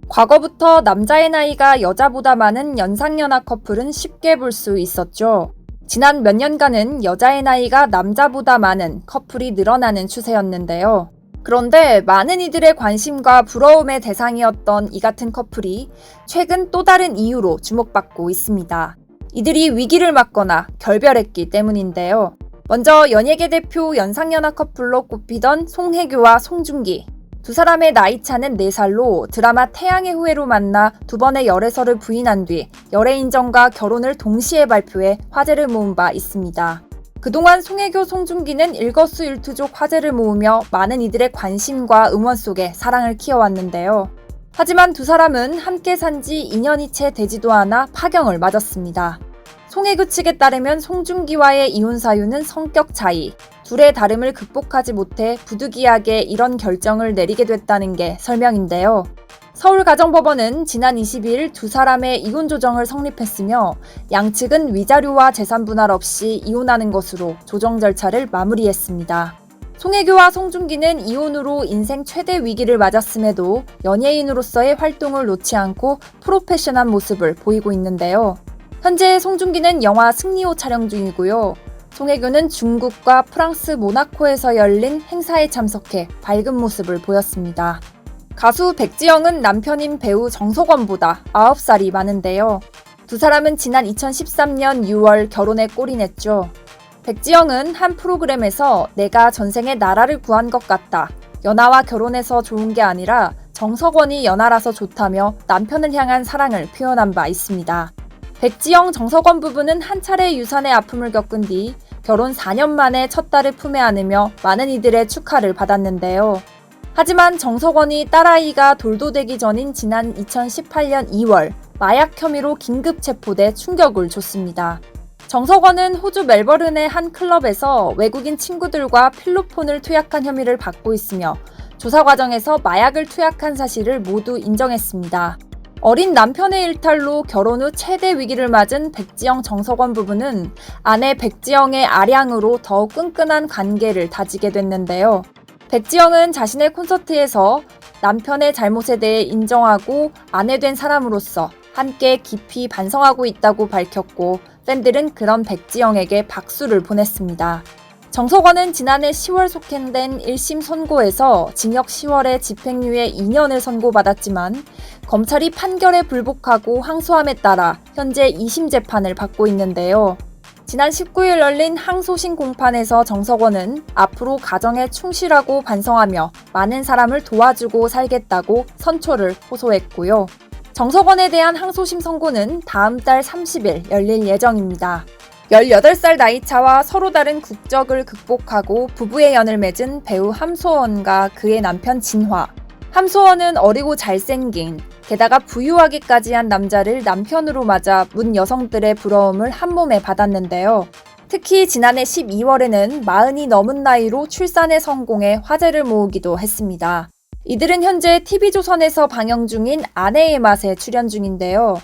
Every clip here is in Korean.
과거부터 남자의 나이가 여자보다 많은 연상연하 커플은 쉽게 볼 수 있었죠. 지난 몇 년간은 여자의 나이가 남자보다 많은 커플이 늘어나는 추세였는데요. 그런데 많은 이들의 관심과 부러움의 대상이었던 이 같은 커플이 최근 또 다른 이유로 주목받고 있습니다. 이들이 위기를 맞거나 결별했기 때문인데요. 먼저 연예계 대표 연상연하 커플로 꼽히던 송혜교와 송중기. 두 사람의 나이 차는 4살로 드라마 태양의 후예로 만나 두 번의 열애설을 부인한 뒤 열애 인정과 결혼을 동시에 발표해 화제를 모은 바 있습니다. 그동안 송혜교, 송중기는 일거수일투족 화제를 모으며 많은 이들의 관심과 응원 속에 사랑을 키워왔는데요. 하지만 두 사람은 함께 산 지 2년이 채 되지도 않아 파경을 맞았습니다. 송혜교 측에 따르면 송중기와의 이혼 사유는 성격 차이, 둘의 다름을 극복하지 못해 부득이하게 이런 결정을 내리게 됐다는 게 설명인데요. 서울가정법원은 지난 22일 두 사람의 이혼 조정을 성립했으며 양측은 위자료와 재산 분할 없이 이혼하는 것으로 조정 절차를 마무리했습니다. 송혜교와 송중기는 이혼으로 인생 최대 위기를 맞았음에도 연예인으로서의 활동을 놓지 않고 프로페셔널한 모습을 보이고 있는데요. 현재 송중기는 영화 승리호 촬영 중이고요. 송혜교는 중국과 프랑스 모나코에서 열린 행사에 참석해 밝은 모습을 보였습니다. 가수 백지영은 남편인 배우 정석원보다 9살이 많은데요. 두 사람은 지난 2013년 6월 결혼에 골인했죠. 백지영은 한 프로그램에서 내가 전생에 나라를 구한 것 같다. 연하와 결혼해서 좋은 게 아니라 정석원이 연하라서 좋다며 남편을 향한 사랑을 표현한 바 있습니다. 백지영, 정석원 부부는 한 차례 유산의 아픔을 겪은 뒤 결혼 4년 만에 첫 딸을 품에 안으며 많은 이들의 축하를 받았는데요. 하지만 정석원이 딸아이가 돌도되기 전인 지난 2018년 2월 마약 혐의로 긴급 체포돼 충격을 줬습니다. 정석원은 호주 멜버른의 한 클럽에서 외국인 친구들과 필로폰을 투약한 혐의를 받고 있으며 조사 과정에서 마약을 투약한 사실을 모두 인정했습니다. 어린 남편의 일탈로 결혼 후 최대 위기를 맞은 백지영, 정석원 부부는 아내 백지영의 아량으로 더욱 끈끈한 관계를 다지게 됐는데요. 백지영은 자신의 콘서트에서 남편의 잘못에 대해 인정하고 아내 된 사람으로서 함께 깊이 반성하고 있다고 밝혔고 팬들은 그런 백지영에게 박수를 보냈습니다. 정석원은 지난해 10월 속행된 1심 선고에서 징역 10월에 집행유예 2년을 선고받았지만 검찰이 판결에 불복하고 항소함에 따라 현재 2심 재판을 받고 있는데요. 지난 19일 열린 항소심 공판에서 정석원은 앞으로 가정에 충실하고 반성하며 많은 사람을 도와주고 살겠다고 선초를 호소했고요. 정석원에 대한 항소심 선고는 다음 달 30일 열릴 예정입니다. 18살 나이차와 서로 다른 국적을 극복하고 부부의 연을 맺은 배우 함소원과 그의 남편 진화. 함소원은 어리고 잘생긴, 게다가 부유하기까지 한 남자를 남편으로 맞아 문 여성들의 부러움을 한몸에 받았는데요. 특히 지난해 12월에는 40이 넘은 나이로 출산에 성공해 화제를 모으기도 했습니다. 이들은 현재 TV조선에서 방영 중인 아내의 맛에 출연 중인데요.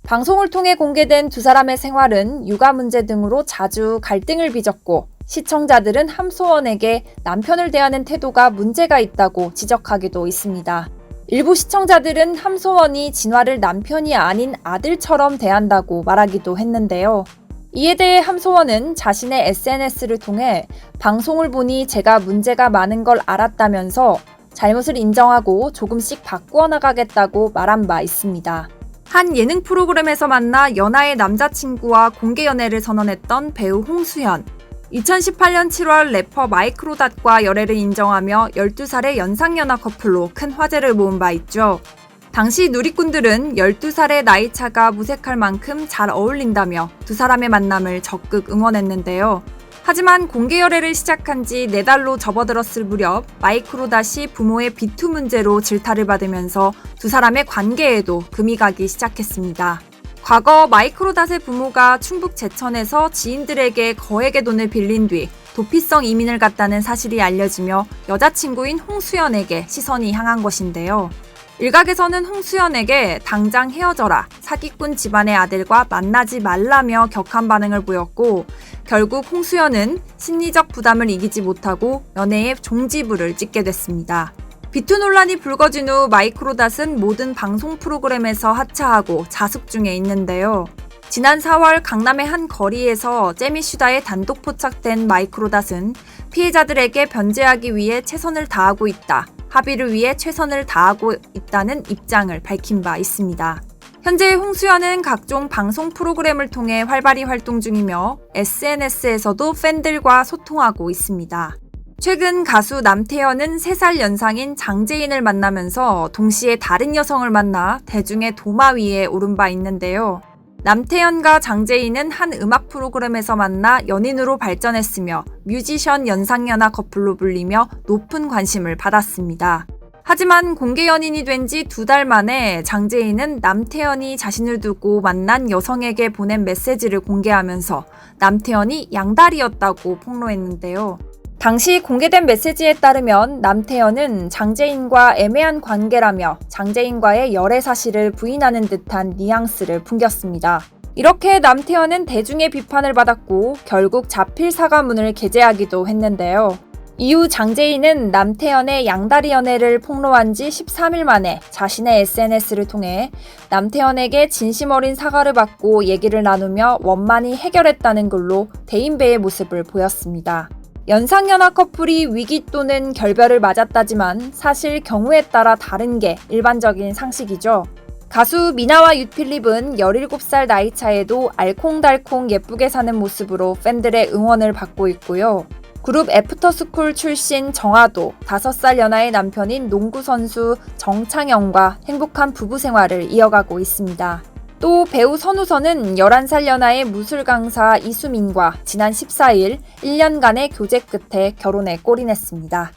방송을 통해 공개된 두 사람의 생활은 육아 문제 등으로 자주 갈등을 빚었고 시청자들은 함소원에게 남편을 대하는 태도가 문제가 있다고 지적하기도 있습니다. 일부 시청자들은 함소원이 진화를 남편이 아닌 아들처럼 대한다고 말하기도 했는데요. 이에 대해 함소원은 자신의 SNS를 통해 방송을 보니 제가 문제가 많은 걸 알았다면서 잘못을 인정하고 조금씩 바꾸어 나가겠다고 말한 바 있습니다. 한 예능 프로그램에서 만나 연하의 남자친구와 공개 연애를 선언했던 배우 홍수현. 2018년 7월 래퍼 마이크로닷과 열애를 인정하며 12살의 연상연하 커플로 큰 화제를 모은 바 있죠. 당시 누리꾼들은 12살의 나이차가 무색할 만큼 잘 어울린다며 두 사람의 만남을 적극 응원했는데요. 하지만 공개 열애를 시작한 지 4달로 접어들었을 무렵 마이크로닷이 부모의 비투 문제로 질타를 받으면서 두 사람의 관계에도 금이 가기 시작했습니다. 과거 마이크로닷의 부모가 충북 제천에서 지인들에게 거액의 돈을 빌린 뒤 도피성 이민을 갔다는 사실이 알려지며 여자친구인 홍수연에게 시선이 향한 것인데요. 일각에서는 홍수연에게 당장 헤어져라, 사기꾼 집안의 아들과 만나지 말라며 격한 반응을 보였고 결국 홍수연은 심리적 부담을 이기지 못하고 연애의 종지부를 찍게 됐습니다. 비투 논란이 불거진 후 마이크로닷은 모든 방송 프로그램에서 하차하고 자숙 중에 있는데요. 지난 4월 강남의 한 거리에서 잼이슈다에 단독 포착된 마이크로닷은 피해자들에게 변제하기 위해 최선을 다하고 있다, 합의를 위해 최선을 다하고 있다는 입장을 밝힌 바 있습니다. 현재 홍수연은 각종 방송 프로그램을 통해 활발히 활동 중이며 SNS에서도 팬들과 소통하고 있습니다. 최근 가수 남태현은 3살 연상인 장재인을 만나면서 동시에 다른 여성을 만나 대중의 도마 위에 오른 바 있는데요. 남태현과 장재인은 한 음악 프로그램에서 만나 연인으로 발전했으며 뮤지션 연상연하 커플로 불리며 높은 관심을 받았습니다. 하지만 공개 연인이 된 지 2달 만에 장재인은 남태현이 자신을 두고 만난 여성에게 보낸 메시지를 공개하면서 남태현이 양다리였다고 폭로했는데요. 당시 공개된 메시지에 따르면 남태현은 장재인과 애매한 관계라며 장재인과의 열애 사실을 부인하는 듯한 뉘앙스를 풍겼습니다. 이렇게 남태현은 대중의 비판을 받았고 결국 자필 사과문을 게재하기도 했는데요. 이후 장재인은 남태현의 양다리 연애를 폭로한 지 13일 만에 자신의 SNS를 통해 남태현에게 진심 어린 사과를 받고 얘기를 나누며 원만히 해결했다는 글로 대인배의 모습을 보였습니다. 연상연하 커플이 위기 또는 결별을 맞았다지만 사실 경우에 따라 다른 게 일반적인 상식이죠. 가수 미나와 유필립은 17살 나이 차에도 알콩달콩 예쁘게 사는 모습으로 팬들의 응원을 받고 있고요. 그룹 애프터스쿨 출신 정아도 5살 연하의 남편인 농구선수 정창영과 행복한 부부 생활을 이어가고 있습니다. 또 배우 선우선은 11살 연하의 무술 강사 이수민과 지난 14일 1년간의 교제 끝에 결혼에 골인했습니다.